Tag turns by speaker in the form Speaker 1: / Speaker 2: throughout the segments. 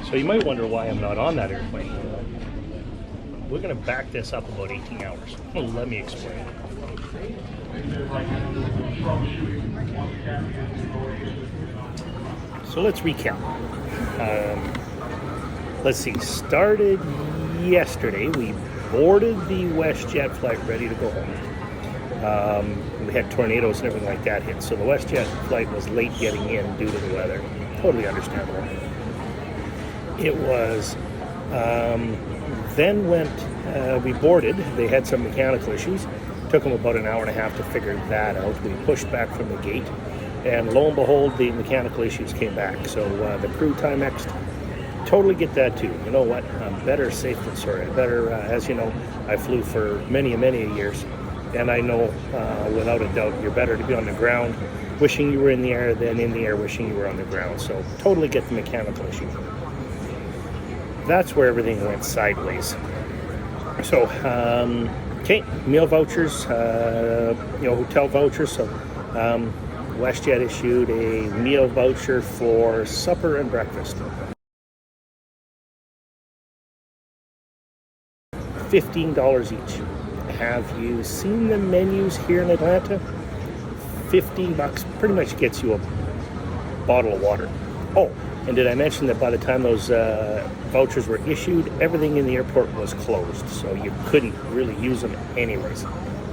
Speaker 1: So you might wonder why I'm not on that airplane. We're going to back this up about 18 hours. Well, let me explain. So let's recap. Let's see. Started yesterday. We boarded the WestJet flight ready to go home. We had tornadoes and everything like that hit. So the WestJet flight was late getting in due to the weather. Totally understandable. It was, then we boarded. They had some mechanical issues. Took them about an hour and a half to figure that out. We pushed back from the gate, and lo and behold, the mechanical issues came back. So the crew Timex, totally get that too. You know what? Better safe than sorry. Better, as you know, I flew for many years, and I know without a doubt you're better to be on the ground wishing you were in the air than in the air wishing you were on the ground. So totally get the mechanical issue. That's where everything went sideways. So, okay, meal vouchers, hotel vouchers. So, WestJet issued a meal voucher for supper and breakfast. $15 each. Have you seen the menus here in Atlanta? $15 pretty much gets you a bottle of water. Oh, and did I mention that by the time those vouchers were issued, everything in the airport was closed, so you couldn't really use them anyways.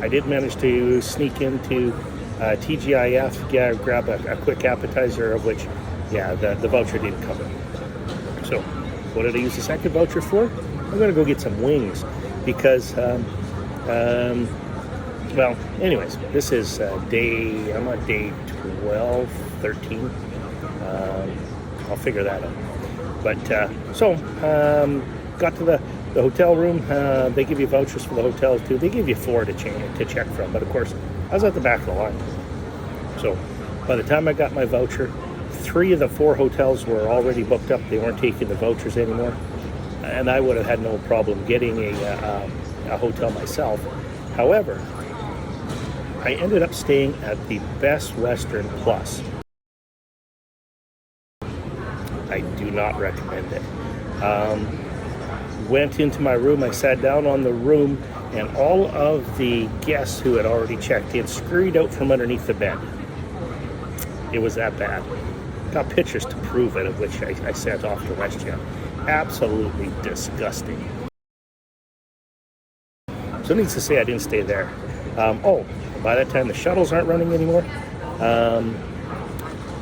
Speaker 1: I did manage to sneak into TGIF, grab a quick appetizer, of which, the voucher didn't cover. So, what did I use the second voucher for? I'm going to go get some wings, because, anyways, this is I'm on day 12, 13. I'll figure that out. But got to the hotel room. They give you vouchers for the hotels too. They give you 4 to check from. But of course, I was at the back of the line. So by the time I got my voucher, 3 of the 4 hotels were already booked up. They weren't taking the vouchers anymore, and I would have had no problem getting a hotel myself. However, I ended up staying at the Best Western Plus. I do not recommend it. Went into my room, I sat down on the room, and all of the guests who had already checked in scurried out from underneath the bed. It was that bad. Got pictures to prove it, of which I sent off to WestJet. Absolutely disgusting. So needs to say I didn't stay there. By that time the shuttles aren't running anymore.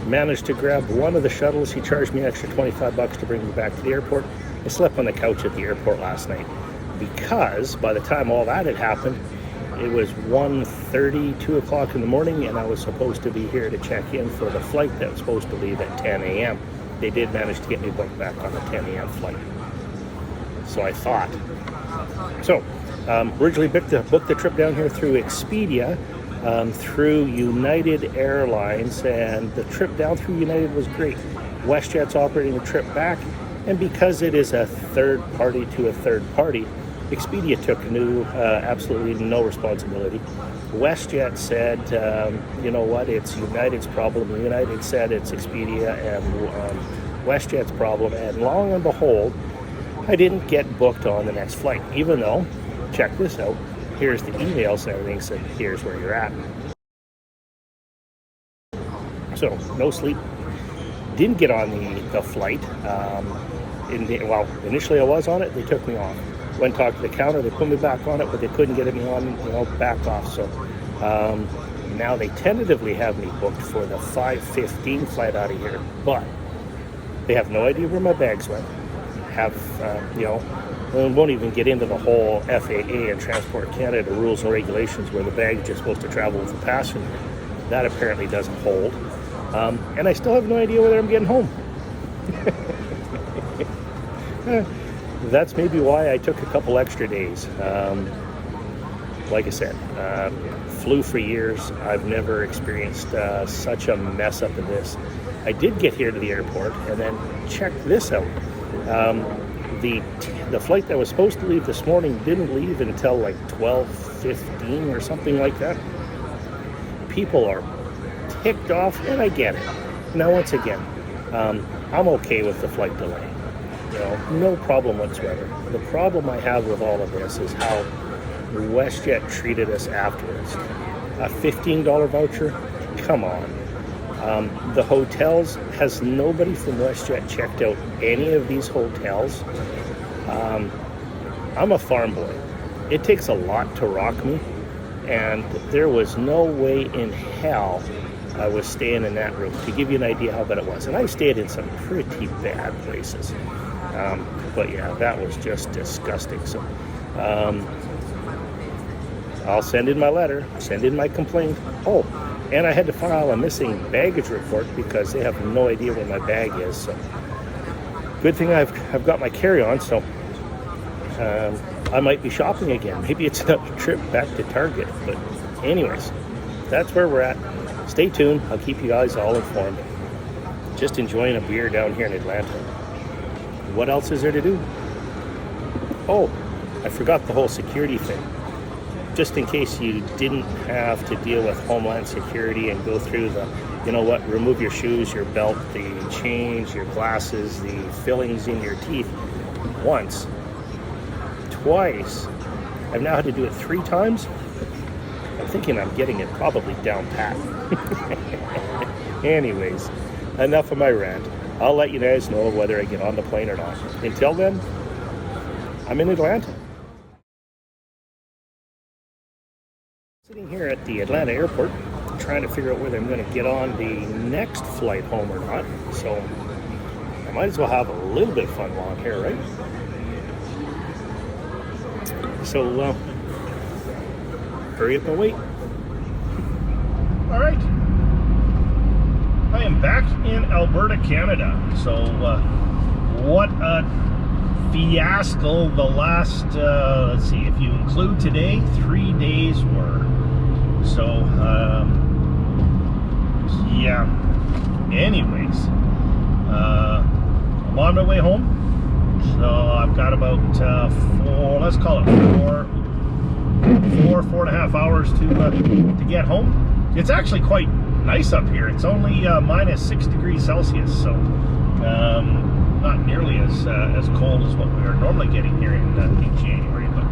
Speaker 1: Managed to grab one of the shuttles. He charged me an extra $25 to bring me back to the airport. I slept on the couch at the airport last night because by the time all that had happened, it was 1:30, 2 o'clock in the morning, and I was supposed to be here to check in for the flight that was supposed to leave at 10 a.m. They did manage to get me booked back on the 10 a.m. flight. So I thought. So, originally booked the trip down here through Expedia, through United Airlines, and the trip down through United was great. WestJet's operating the trip back, and because it is a third party to a third party, Expedia took absolutely no responsibility. WestJet said, you know what, it's United's problem. United said it's Expedia and WestJet's problem, and long and behold, I didn't get booked on the next flight, even though, check this out, here's the emails and everything, said here's where you're at. So, no sleep. Didn't get on the flight. Initially I was on it, they took me off. Went and talked to the counter, they put me back on it, but they couldn't get me on, back off. So now they tentatively have me booked for the 5:15 flight out of here, but they have no idea where my bags went. Won't even get into the whole FAA and Transport Canada rules and regulations where the bag is just supposed to travel with the passenger. That apparently doesn't hold. And I still have no idea whether I'm getting home. That's maybe why I took a couple extra days. Like I said, flew for years. I've never experienced such a mess up as this. I did get here to the airport and then check this out. The flight that was supposed to leave this morning didn't leave until like 12:15 or something like that. people are ticked off, and I get it. Now, once again, I'm okay with the flight delay. You know, no problem whatsoever. The problem I have with all of this is how WestJet treated us afterwards. A $15 voucher? Come on. The hotels, has nobody from WestJet checked out any of these hotels? I'm a farm boy. It takes a lot to rock me, and there was no way in hell I was staying in that room. To give you an idea how bad it was. And I stayed in some pretty bad places. But yeah, that was just disgusting. So I'll send in my letter, send in my complaint. Oh, and I had to file a missing baggage report because they have no idea where my bag is. So good thing I've got my carry-on, so I might be shopping again. Maybe it's a trip back to Target. But anyways, that's where we're at. Stay tuned. I'll keep you guys all informed. Just enjoying a beer down here in Atlanta. What else is there to do? Oh, I forgot the whole security thing. Just in case you didn't have to deal with Homeland Security and go through the, you know what, remove your shoes, your belt, the change, your glasses, the fillings in your teeth once, twice. I've now had to do it 3 times. I'm thinking I'm getting it probably down pat. Anyways, enough of my rant. I'll let you guys know whether I get on the plane or not. Until then, I'm in Atlanta. Sitting here at the Atlanta airport, trying to figure out whether I'm going to get on the next flight home or not. So I might as well have a little bit of fun while I'm here, right? So hurry up and wait. All right. I am back in Alberta, Canada. So what a fiasco the last, let's see, if you include today, 3 days were. So, yeah. Anyways, I'm on my way home. So I've got about 4.5 hours to get home. It's actually quite nice up here. It's only minus 6 degrees Celsius, so not nearly as cold as what we are normally getting here in January. But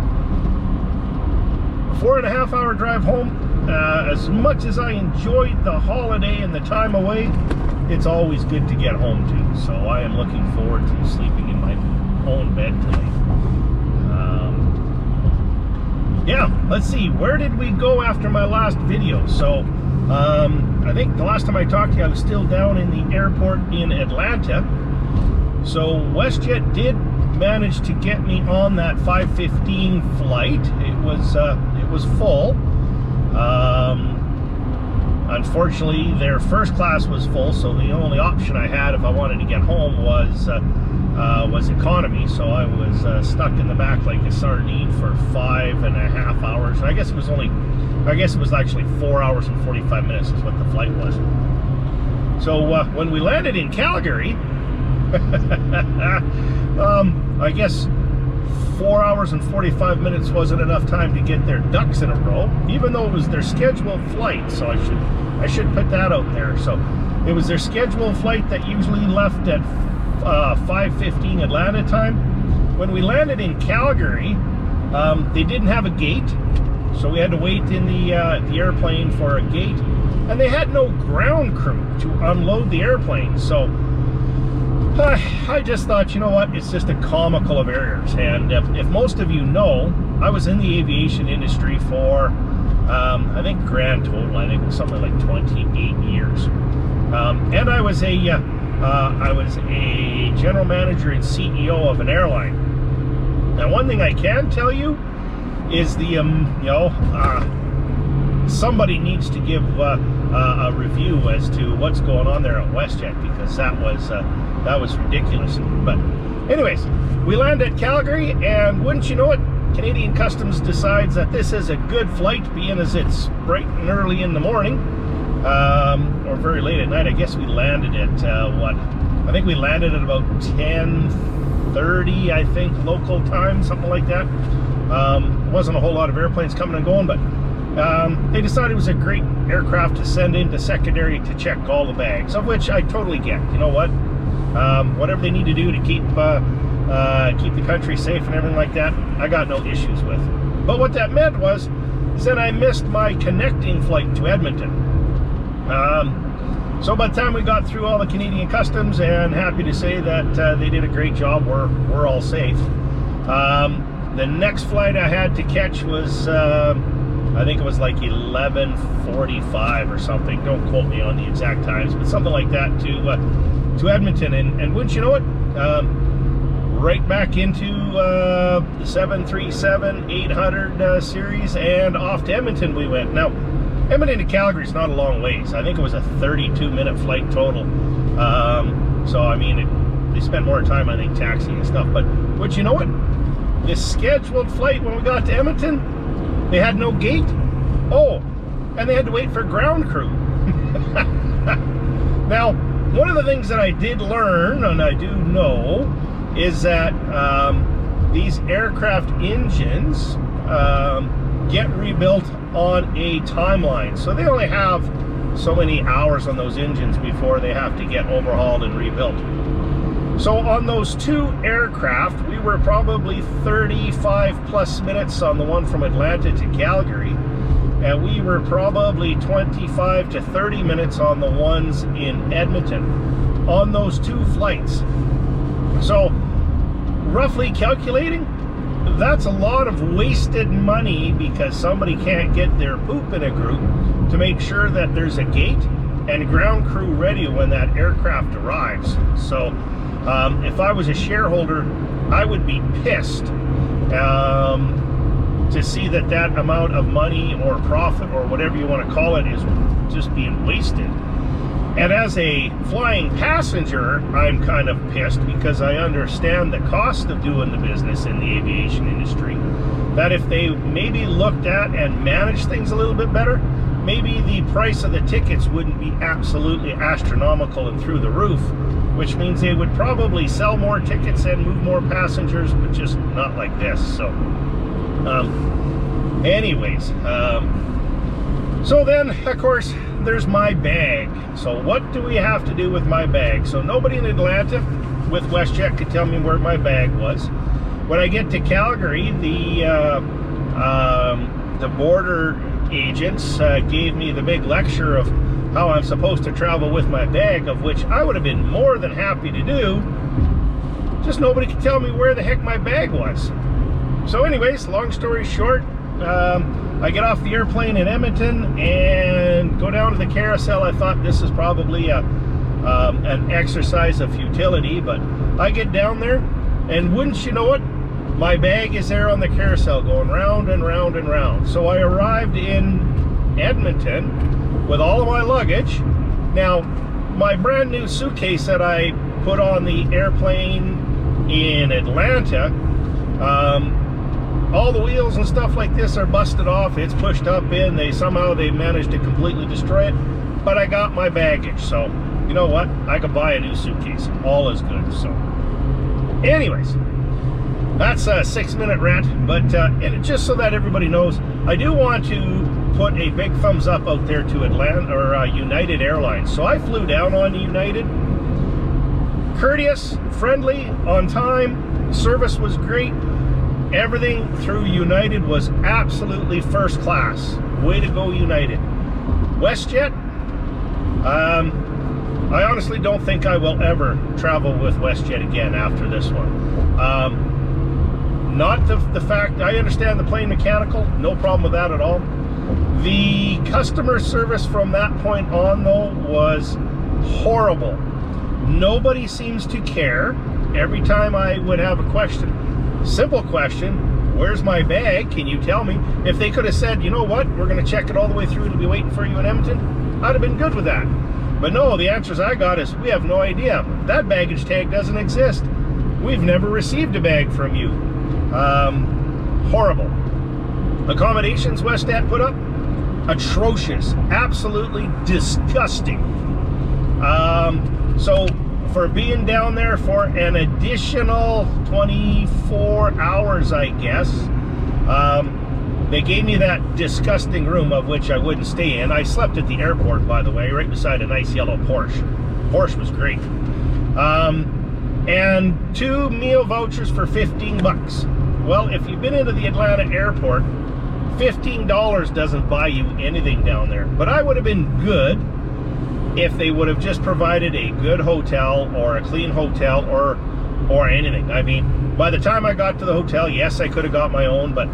Speaker 1: a 4.5 hour drive home. As much as I enjoyed the holiday and the time away, it's always good to get home too. So I am looking forward to sleeping in my own bed tonight. Yeah, let's see, where did we go after my last video? So I think the last time I talked to you, I was still down in the airport in Atlanta. So WestJet did manage to get me on that 5:15 flight. It was full. Unfortunately, their first class was full, so the only option I had if I wanted to get home was economy. So I was stuck in the back like a sardine for 5.5 hours. I guess it was actually 4 hours and 45 minutes is what the flight was. So when we landed in Calgary, I guess 4 hours and 45 minutes wasn't enough time to get their ducks in a row, even though it was their scheduled flight. So I should put that out there. So it was their scheduled flight that usually left at 5:15 Atlanta time. When we landed in Calgary, they didn't have a gate, so we had to wait in the airplane for a gate, and they had no ground crew to unload the airplane. So I just thought, you know what, it's just a comical of errors. And if most of you know, I was in the aviation industry for I think grand total, I think it was something like 28 years, and I was a general manager and CEO of an airline. Now, one thing I can tell you is somebody needs to give a review as to what's going on there at WestJet, because that was ridiculous. But anyways, we land at Calgary, and wouldn't you know it, Canadian Customs decides that this is a good flight, being as it's bright and early in the morning, or very late at night. I guess we landed at I think we landed at about 10:30, I think, local time, something like that. Wasn't a whole lot of airplanes coming and going, but They decided it was a great aircraft to send into secondary to check all the bags, of which I totally get. You know what? Whatever they need to do to keep the country safe and everything like that, I got no issues with. But what that meant is that I missed my connecting flight to Edmonton. So by the time we got through all the Canadian customs, and happy to say that they did a great job, we're all safe. The next flight I had to catch was, I think it was like 11:45 or something. Don't quote me on the exact times, but something like that to Edmonton. And wouldn't you know it, right back into the 737-800 series, and off to Edmonton we went. Now, Edmonton to Calgary is not a long ways. I think it was a 32-minute flight total. So I mean, they spent more time, I think, taxiing and stuff. But would you know it, this scheduled flight, when we got to Edmonton, they had no gate. Oh, and they had to wait for ground crew. Now, one of the things that I did learn, and I do know, is that these aircraft engines get rebuilt on a timeline. So they only have so many hours on those engines before they have to get overhauled and rebuilt. So on those two aircraft, we were probably 35 plus minutes on the one from Atlanta to Calgary, and we were probably 25 to 30 minutes on the ones in Edmonton on those two flights. So roughly calculating, that's a lot of wasted money because somebody can't get their poop in a group to make sure that there's a gate and ground crew ready when that aircraft arrives. So if I was a shareholder, I would be pissed to see that amount of money or profit or whatever you want to call it is just being wasted. And as a flying passenger, I'm kind of pissed because I understand the cost of doing the business in the aviation industry. That if they maybe looked at and managed things a little bit better, maybe the price of the tickets wouldn't be absolutely astronomical and through the roof, which means they would probably sell more tickets and move more passengers, but just not like this. So anyways, so then, of course, there's my bag. So what do we have to do with my bag? So nobody in Atlanta with WestJet could tell me where my bag was. When I get to Calgary, the border agents gave me the big lecture of how I'm supposed to travel with my bag, of which I would have been more than happy to do. Just nobody could tell me where the heck my bag was. So anyways, long story short, I get off the airplane in Edmonton and go down to the carousel. I thought this is probably an exercise of futility, but I get down there, and wouldn't you know it, my bag is there on the carousel going round and round and round. So I arrived in Edmonton with all of my luggage. Now, my brand new suitcase that I put on the airplane in Atlanta, all the wheels and stuff like this are busted off. It's pushed up in. Somehow they managed to completely destroy it. But I got my baggage, so you know what? I could buy a new suitcase. All is good. So, anyways, that's a 6-minute rant. But and just so that everybody knows, I do want to put a big thumbs up out there to Atlanta or United Airlines. So I flew down on United. Courteous, friendly, on time. Service was great. Everything through United was absolutely first class. Way to go, United. WestJet, I honestly don't think I will ever travel with WestJet again after this one. Not the fact, I understand the plane mechanical, no problem with that at all. The customer service from that point on, though, was horrible. Nobody seems to care. Every time I would have a question, simple question, where's my bag? Can you tell me? If they could have said, you know what, we're going to check it all the way through, it'll be waiting for you in Edmonton, I'd have been good with that. But no, the answers I got is, we have no idea. That baggage tag doesn't exist. We've never received a bag from you. Horrible. Accommodations WestJet put up, atrocious, absolutely disgusting. So for being down there for an additional 24 hours, I guess, They gave me that disgusting room of which I wouldn't stay in. I slept at the airport, by the way, right beside a nice yellow Porsche. Porsche was great. And 2 meal vouchers for 15 bucks. Well, if you've been into the Atlanta airport, $15 doesn't buy you anything down there. But I would have been good if they would have just provided a good hotel or a clean hotel or anything. I mean, by the time I got to the hotel, yes, I could have got my own, but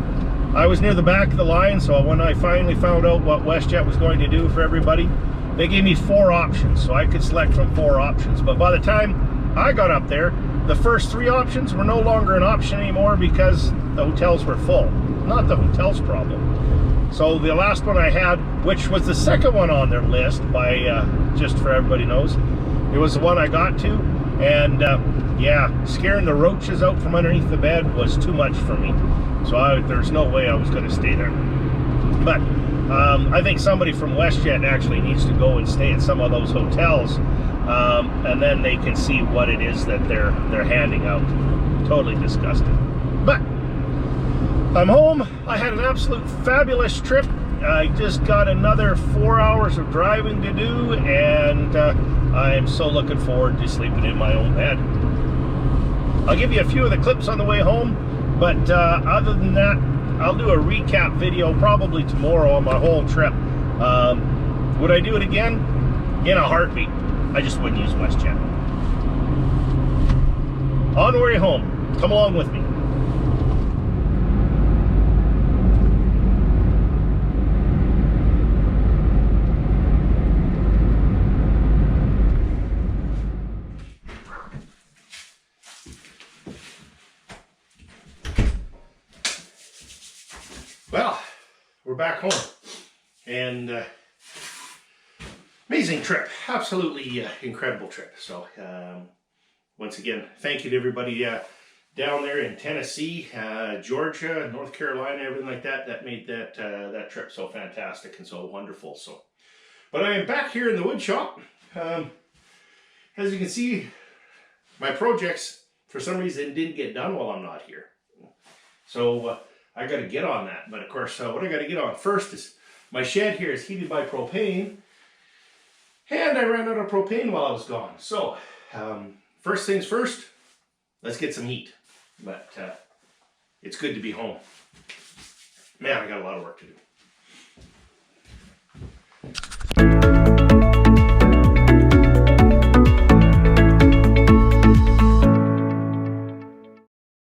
Speaker 1: I was near the back of the line, so when I finally found out what WestJet was going to do for everybody, they gave me 4 options, so I could select from 4 options. But by the time I got up there, the first 3 options were no longer an option anymore because the hotels were full. Not the hotel's problem. So the last one I had, which was the second one on their list, by just for everybody knows, it was the one I got to, and yeah, scaring the roaches out from underneath the bed was too much for me. So there's no way I was going to stay there. But I think somebody from WestJet actually needs to go and stay at some of those hotels, and then they can see what it is that they're handing out. Totally disgusting. But I'm home. I had an absolute fabulous trip. I just got another 4 hours of driving to do, and I am so looking forward to sleeping in my own bed. I'll give you a few of the clips on the way home. But other than that, I'll do a recap video probably tomorrow on my whole trip. Would I do it again? In a heartbeat. I just wouldn't use WestJet. On the way home, come along with me. Well, we're back home, and amazing trip, absolutely incredible trip. So once again, thank you to everybody down there in Tennessee, Georgia, North Carolina, everything like that, that made that that trip so fantastic and so wonderful. So, but I am back here in the wood shop. As you can see, my projects for some reason didn't get done while I'm not here. So I got to get on that. But of course, what I got to get on first is my shed here is heated by propane, and I ran out of propane while I was gone. So first things first, let's get some heat. But it's good to be home. Man, I got a lot of work to do.